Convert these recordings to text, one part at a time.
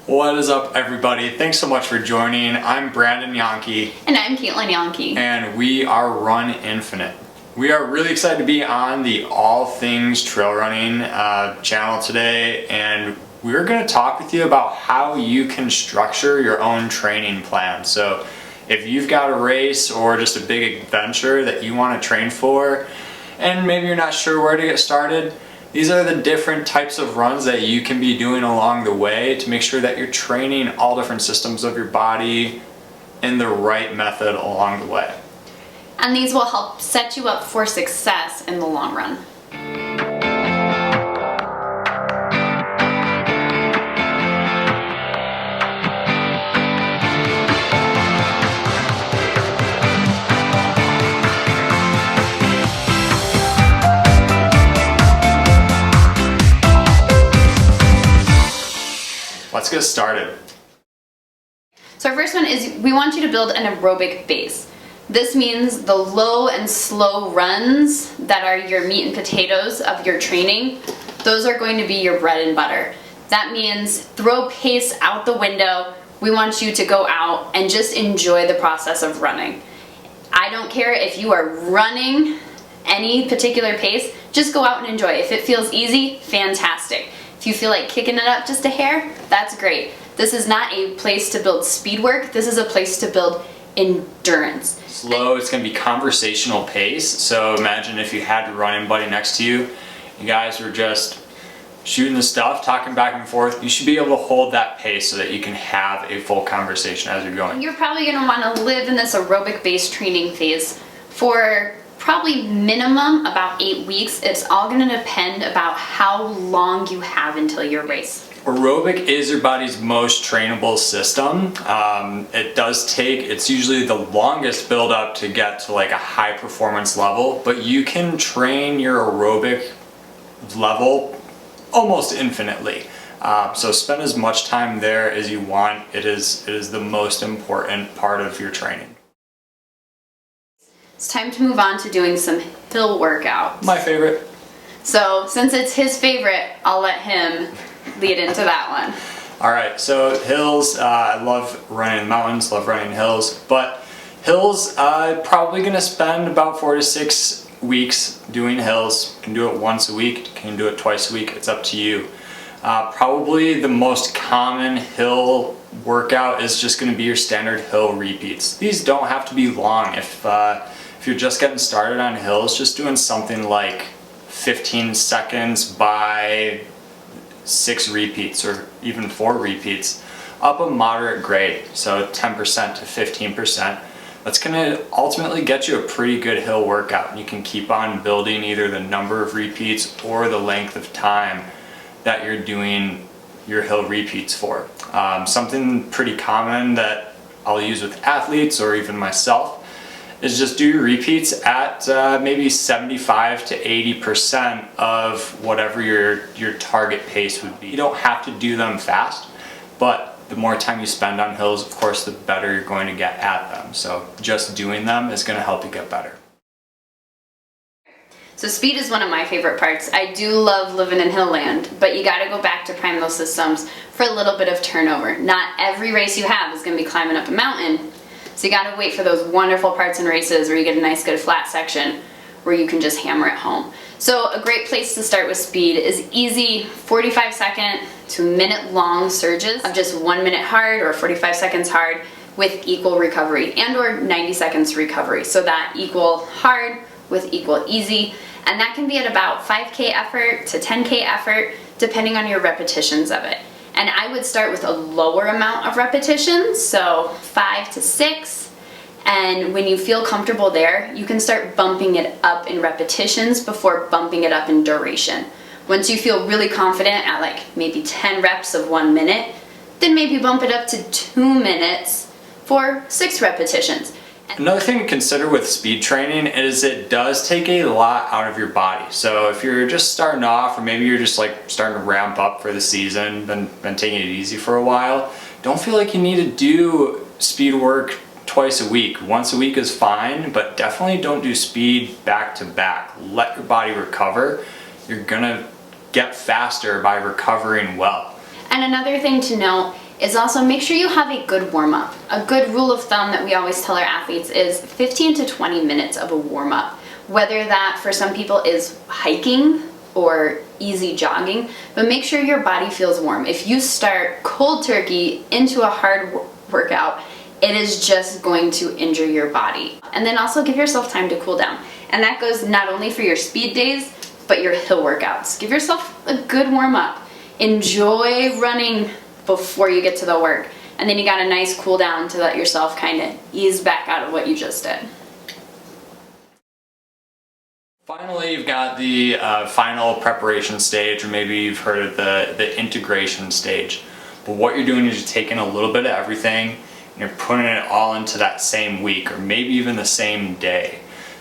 What is up, everybody? Thanks so much for joining. I'm Brandon Yonke. And I'm Kaitlyn Yonke. And we are Run Infinite. We are really excited to be on the All Things Trail Running channel today, and we're going to talk with you about how you can structure your own training plan. So if you've got a race or just a big adventure that you want to train for, and maybe you're not sure where to get started, these are the different types of runs that you can be doing along the way to make sure that you're training all different systems of your body in the right method along the way. And these will help set you up for success in the long run. Let's get started. So our first one is we want you to build an aerobic base. This means the low and slow runs that are your meat and potatoes of your training. Those are going to be your bread and butter. That means throw pace out the window. We want you to go out and just enjoy the process of running. I don't care if you are running any particular pace, just go out and enjoy. If it feels easy, fantastic. If you feel like kicking it up just a hair, that's great. This is not a place to build speed work. This is a place to build endurance. Slow, it's going to be conversational pace. So imagine if you had your running buddy next to you. You guys were just shooting the stuff, talking back and forth. You should be able to hold that pace so that you can have a full conversation as you're going. You're probably going to want to live in this aerobic-based training phase for probably minimum about 8 weeks. It's all going to depend about how long you have until your race. Aerobic is your body's most trainable system. It's usually the longest build up to get to like a high performance level, but you can train your aerobic level almost infinitely. So spend as much time there as you want. It is the most important part of your training. It's time to move on to doing some hill workouts. My favorite. So since it's his favorite, I'll let him lead into that one. All right, so hills, I love running in mountains, love running hills, but hills, probably gonna spend about 4 to 6 weeks doing hills. You can do it once a week, you can do it twice a week, it's up to you. Probably the most common hill workout is just gonna be your standard hill repeats. These don't have to be long. If you're just getting started on hills, just doing something like 15 seconds by 6 repeats or even 4 repeats up a moderate grade, so 10% to 15%. That's gonna ultimately get you a pretty good hill workout, and you can keep on building either the number of repeats or the length of time that you're doing your hill repeats for. Something pretty common that I'll use with athletes or even myself is just do your repeats at maybe 75 to 80% of whatever your target pace would be. You don't have to do them fast, but the more time you spend on hills, of course, the better you're going to get at them. So just doing them is going to help you get better. So speed is one of my favorite parts. I do love living in hill land, but you got to go back to prime those systems for a little bit of turnover. Not every race you have is going to be climbing up a mountain. So you gotta wait for those wonderful parts in races where you get a nice good flat section where you can just hammer it home. So a great place to start with speed is easy 45-second to minute-long surges of just 1 minute hard or 45 seconds hard with equal recovery, and or 90 seconds recovery. So that equal hard with equal easy. And that can be at about 5K effort to 10K effort depending on your repetitions of it. And I would start with a lower amount of repetitions, so 5 to 6. And when you feel comfortable there, you can start bumping it up in repetitions before bumping it up in duration. Once you feel really confident at like maybe 10 reps of 1 minute, then maybe bump it up to 2 minutes for 6 repetitions. Another thing to consider with speed training is it does take a lot out of your body. So if you're just starting off, or maybe you're just like starting to ramp up for the season, been taking it easy for a while, don't feel like you need to do speed work twice a week. Once a week is fine, but definitely don't do speed back to back. Let your body recover. You're gonna get faster by recovering well. And another thing to note is also make sure you have a good warm-up. A good rule of thumb that we always tell our athletes is 15 to 20 minutes of a warm-up. Whether that for some people is hiking or easy jogging, but make sure your body feels warm. If you start cold turkey into a hard workout, it is just going to injure your body. And then also give yourself time to cool down. And that goes not only for your speed days, but your hill workouts. Give yourself a good warm-up. Enjoy running before you get to the work. And then you got a nice cool down to let yourself kind of ease back out of what you just did. Finally, you've got the final preparation stage, or maybe you've heard of the integration stage. But what you're doing is you're taking a little bit of everything and you're putting it all into that same week, or maybe even the same day.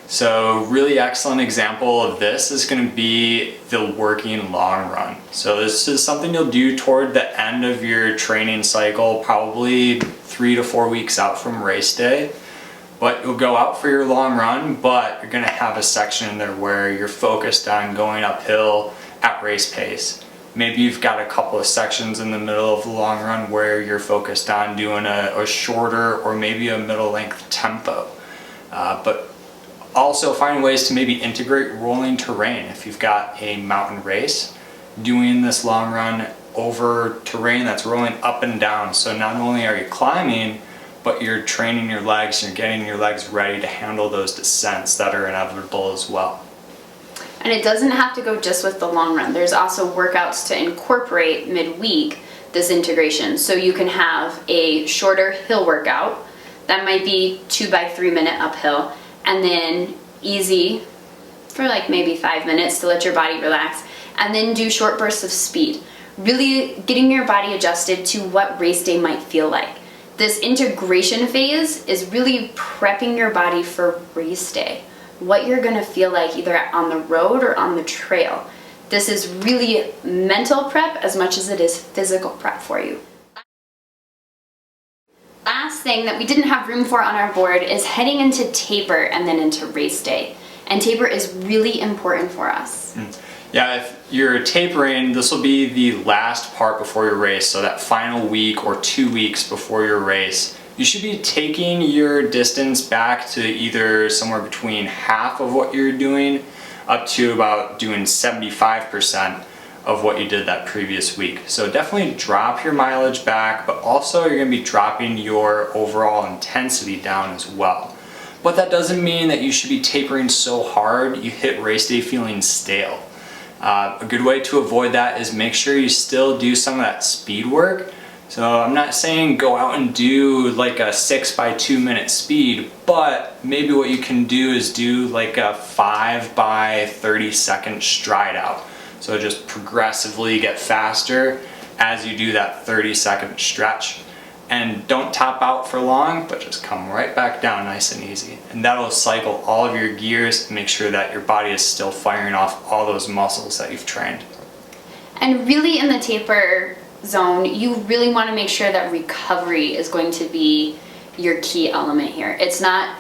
So really excellent example of this is going to be the working long run. So this is something you'll do toward the end of your training cycle, probably 3 to 4 weeks out from race day. But you'll go out for your long run, but you're going to have a section in there where you're focused on going uphill at race pace. Maybe you've got a couple of sections in the middle of the long run where you're focused on doing a shorter or maybe a middle length tempo. But also find ways to maybe integrate rolling terrain. If you've got a mountain race, doing this long run over terrain that's rolling up and down. So not only are you climbing, but you're training your legs, you're getting your legs ready to handle those descents that are inevitable as well. And it doesn't have to go just with the long run. There's also workouts to incorporate midweek this integration. So you can have a shorter hill workout that might be 2 by 3 minute uphill, and then easy for like maybe 5 minutes to let your body relax, and then do short bursts of speed. Really getting your body adjusted to what race day might feel like. This integration phase is really prepping your body for race day, what you're gonna feel like either on the road or on the trail. This is really mental prep as much as it is physical prep for you. Last thing that we didn't have room for on our board is heading into taper and then into race day. And taper is really important for us. Yeah, if you're tapering, this will be the last part before your race, so that final week or 2 weeks before your race. You should be taking your distance back to either somewhere between half of what you're doing up to about doing 75% of what you did that previous week. So definitely drop your mileage back, but also you're going to be dropping your overall intensity down as well. But that doesn't mean that you should be tapering so hard you hit race day feeling stale. A good way to avoid that is make sure you still do some of that speed work. So I'm not saying go out and do like a 6 by 2 minute speed, but maybe what you can do is do like a 5 by 30 second stride out. So just progressively get faster as you do that 30-second stretch. And don't top out for long, but just come right back down nice and easy. And that'll cycle all of your gears and make sure that your body is still firing off all those muscles that you've trained. And really in the taper zone, you really want to make sure that recovery is going to be your key element here. It's not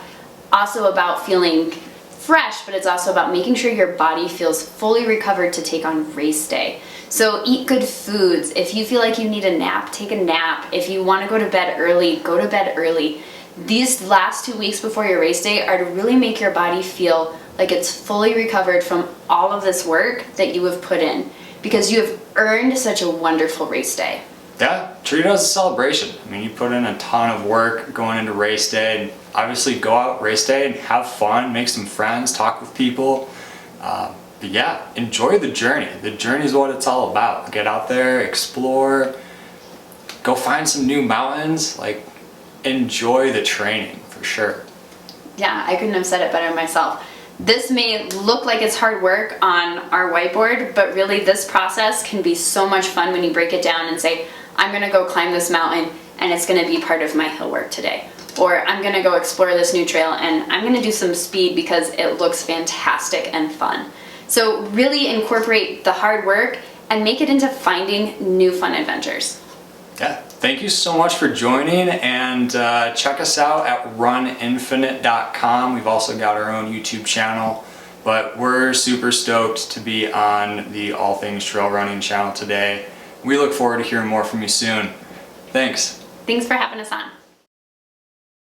also about feeling fresh, but it's also about making sure your body feels fully recovered to take on race day. So eat good foods. If you feel like you need a nap, take a nap. If you want to go to bed early, go to bed early. These last 2 weeks before your race day are to really make your body feel like it's fully recovered from all of this work that you have put in, because you have earned such a wonderful race day. Yeah, treat it as a celebration. I mean, you put in a ton of work going into race day, and obviously go out race day and have fun, make some friends, talk with people. But yeah, enjoy the journey. The journey is what it's all about. Get out there, explore, go find some new mountains, like enjoy the training for sure. Yeah, I couldn't have said it better myself. This may look like it's hard work on our whiteboard, but really this process can be so much fun when you break it down and say, I'm gonna go climb this mountain and it's gonna be part of my hill work today. Or I'm gonna go explore this new trail and I'm gonna do some speed because it looks fantastic and fun. So really incorporate the hard work and make it into finding new fun adventures. Yeah, thank you so much for joining, and check us out at runinfinite.com. We've also got our own YouTube channel, but we're super stoked to be on the All Things Trail Running channel today. We look forward to hearing more from you soon. Thanks. Thanks for having us on.